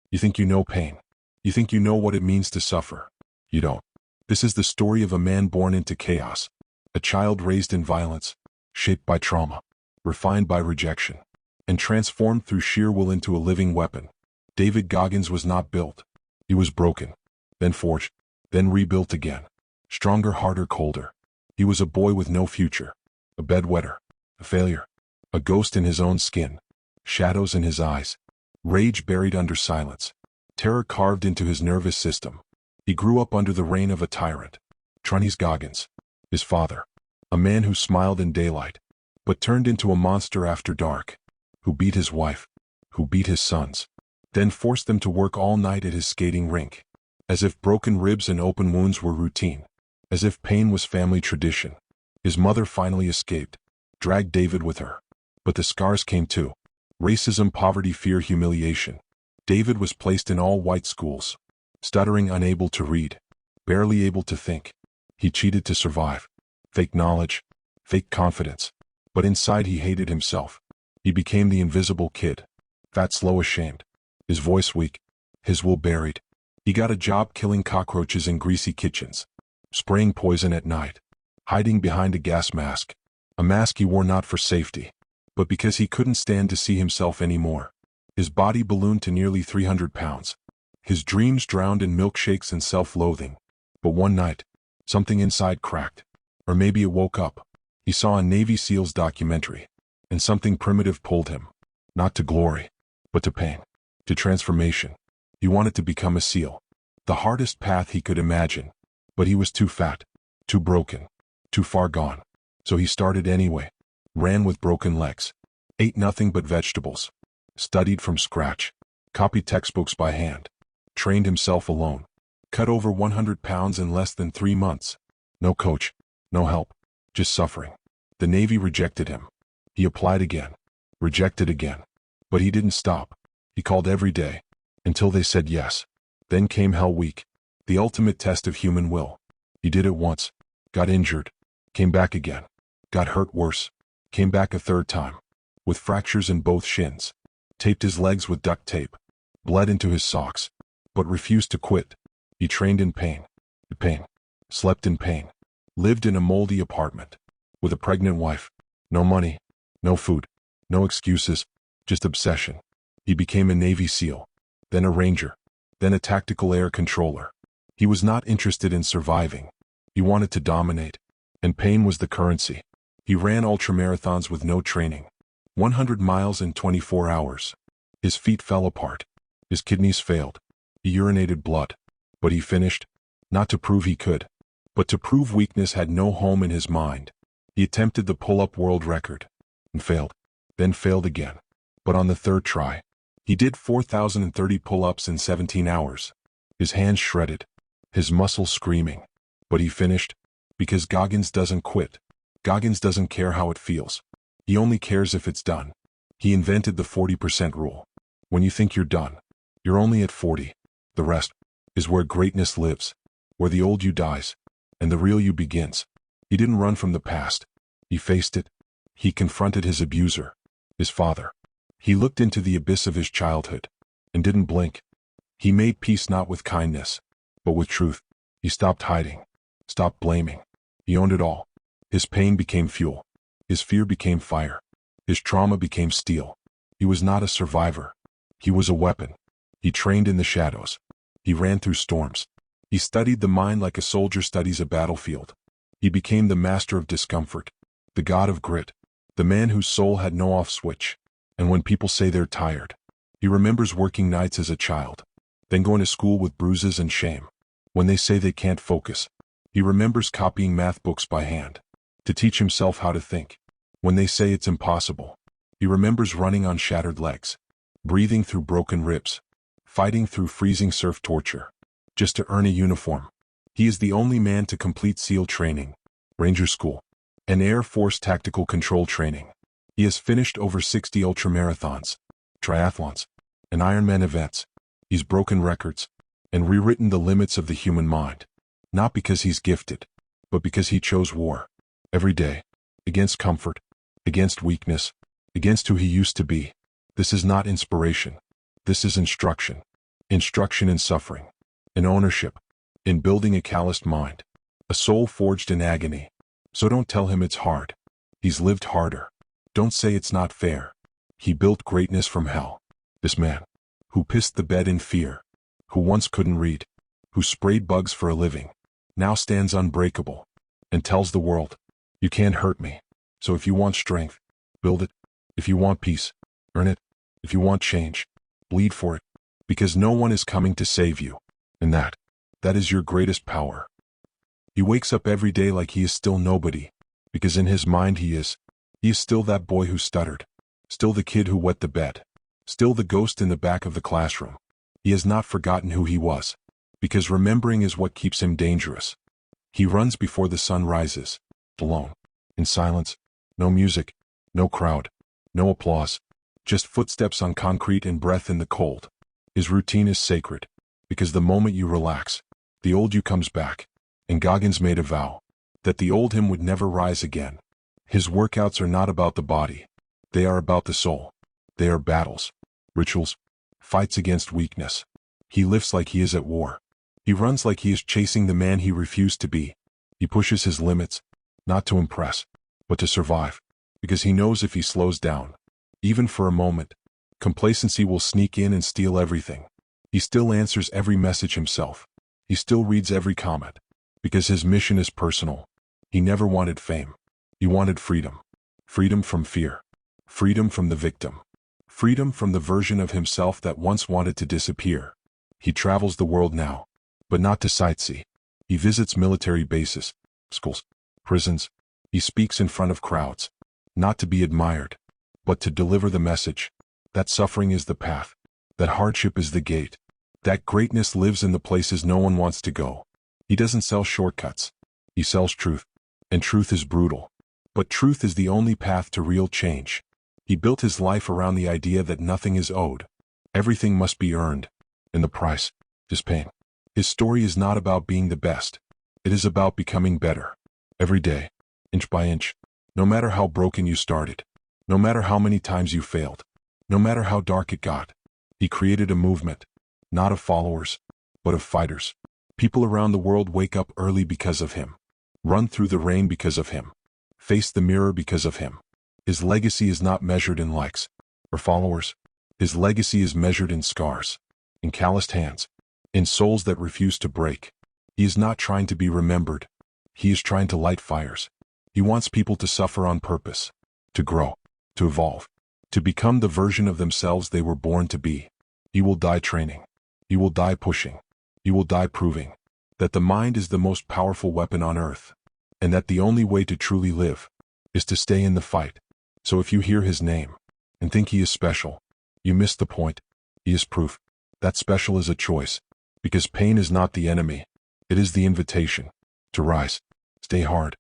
You think you know pain. You think you know what it means to suffer. You don't. This is the story of a man born into chaos, a child raised in violence, shaped by trauma, refined by rejection, and transformed through sheer will into a living weapon. David Goggins was not built. He was broken, then forged, then rebuilt again. Stronger, harder, colder. He was a boy with no future, a bedwetter, a failure, a ghost in his own skin, shadows in his eyes, rage buried under silence, terror carved into his nervous system. He grew up under the reign of a tyrant, David Goggins, his father, a man who smiled in daylight, but turned into a monster after dark, who beat his wife, who beat his sons, then forced them to work all night at his skating rink, as if broken ribs and open wounds were routine, as if pain was family tradition. His mother finally escaped, dragged David with her. But the scars came too. Racism, poverty, fear, humiliation. David was placed in all-white schools, stuttering, unable to read, barely able to think. He cheated to survive. Fake knowledge, fake confidence. But inside he hated himself. He became the invisible kid. Fat, slow, ashamed. His voice weak. His will buried. He got a job killing cockroaches in greasy kitchens, spraying poison at night, hiding behind a gas mask. A mask he wore not for safety, but because he couldn't stand to see himself anymore. His body ballooned to nearly 300 pounds. His dreams drowned in milkshakes and self-loathing. But one night, something inside cracked. Or maybe it woke up. He saw a Navy SEALs documentary, and something primitive pulled him. Not to glory, but to pain, to transformation. He wanted to become a SEAL. The hardest path he could imagine. But he was too fat, too broken, too far gone. So he started anyway. Ran with broken legs. Ate nothing but vegetables. Studied from scratch. Copied textbooks by hand. Trained himself alone. Cut over 100 pounds in less than 3 months. No coach. No help. Just suffering. The Navy rejected him. He applied again. Rejected again. But he didn't stop. He called every day. Until they said yes. Then came Hell Week. The ultimate test of human will. He did it once. Got injured. Came back again. Got hurt worse. Came back a third time. With fractures in both shins. Taped his legs with duct tape. Bled into his socks. But refused to quit. He trained in pain. Pain. Slept in pain. Lived in a moldy apartment. With a pregnant wife. No money. No food. No excuses. Just obsession. He became a Navy SEAL. Then a Ranger. Then a tactical air controller. He was not interested in surviving. He wanted to dominate. And pain was the currency. He ran ultramarathons with no training. 100 miles in 24 hours. His feet fell apart. His kidneys failed. He urinated blood. But he finished. Not to prove he could, but to prove weakness had no home in his mind. He attempted the pull-up world record. And failed. Then failed again. But on the third try, he did 4,030 pull-ups in 17 hours. His hands shredded. His muscles screaming. But he finished. Because Goggins doesn't quit. Goggins doesn't care how it feels. He only cares if it's done. He invented the 40% rule. When you think you're done, you're only at 40. The rest is where greatness lives, where the old you dies, and the real you begins. He didn't run from the past. He faced it. He confronted his abuser, his father. He looked into the abyss of his childhood, and didn't blink. He made peace not with kindness, but with truth. He stopped hiding, stopped blaming. He owned it all. His pain became fuel. His fear became fire. His trauma became steel. He was not a survivor. He was a weapon. He trained in the shadows. He ran through storms. He studied the mind like a soldier studies a battlefield. He became the master of discomfort, the god of grit, the man whose soul had no off switch. And when people say they're tired, he remembers working nights as a child, then going to school with bruises and shame. When they say they can't focus, he remembers copying math books by hand to teach himself how to think. When they say it's impossible, he remembers running on shattered legs, breathing through broken ribs, fighting through freezing surf torture, just to earn a uniform. He is the only man to complete SEAL training, Ranger School, and Air Force Tactical Control training. He has finished over 60 ultramarathons, triathlons, and Ironman events. He's broken records and rewritten the limits of the human mind, not because he's gifted, but because he chose war. Every day, against comfort, against weakness, against who he used to be. This is not inspiration. This is instruction. instruction in suffering, in ownership, in building a calloused mind, a soul forged in agony. So don't tell him it's hard. He's lived harder. Don't say it's not fair. He built greatness from hell. This man, who pissed the bed in fear, who once couldn't read, who sprayed bugs for a living, now stands unbreakable and tells the world, you can't hurt me. So if you want strength, build it. If you want peace, earn it. If you want change, bleed for it. Because no one is coming to save you. And that is your greatest power. He wakes up every day like he is still nobody, because in his mind he is still that boy who stuttered, still the kid who wet the bed, still the ghost in the back of the classroom. He has not forgotten who he was, because remembering is what keeps him dangerous. He runs before the sun rises, alone, in silence, no music, no crowd, no applause, just footsteps on concrete and breath in the cold. His routine is sacred, because the moment you relax, the old you comes back, and Goggins made a vow that the old him would never rise again. His workouts are not about the body. They are about the soul. They are battles, rituals, fights against weakness. He lifts like he is at war. He runs like he is chasing the man he refused to be. He pushes his limits, not to impress, but to survive, because he knows if he slows down, even for a moment, complacency will sneak in and steal everything. He still answers every message himself. He still reads every comment, because his mission is personal. He never wanted fame. He wanted freedom. Freedom from fear. Freedom from the victim. Freedom from the version of himself that once wanted to disappear. He travels the world now, but not to sightsee. He visits military bases, schools, prisons. He speaks in front of crowds, not to be admired, but to deliver the message that suffering is the path, that hardship is the gate, that greatness lives in the places no one wants to go. He doesn't sell shortcuts. He sells truth, and truth is brutal. But truth is the only path to real change. He built his life around the idea that nothing is owed. Everything must be earned, and the price is pain. His story is not about being the best. It is about becoming better. Every day, inch by inch, no matter how broken you started, no matter how many times you failed, no matter how dark it got, he created a movement, not of followers, but of fighters. People around the world wake up early because of him, run through the rain because of him, face the mirror because of him. His legacy is not measured in likes or followers. His legacy is measured in scars, in calloused hands, in souls that refuse to break. He is not trying to be remembered. He is trying to light fires. He wants people to suffer on purpose, to grow, to evolve, to become the version of themselves they were born to be. He will die training. He will die pushing. He will die proving that the mind is the most powerful weapon on earth, and that the only way to truly live is to stay in the fight. So if you hear his name and think he is special, you miss the point. He is proof that special is a choice, because pain is not the enemy. It is the invitation to rise, stay hard,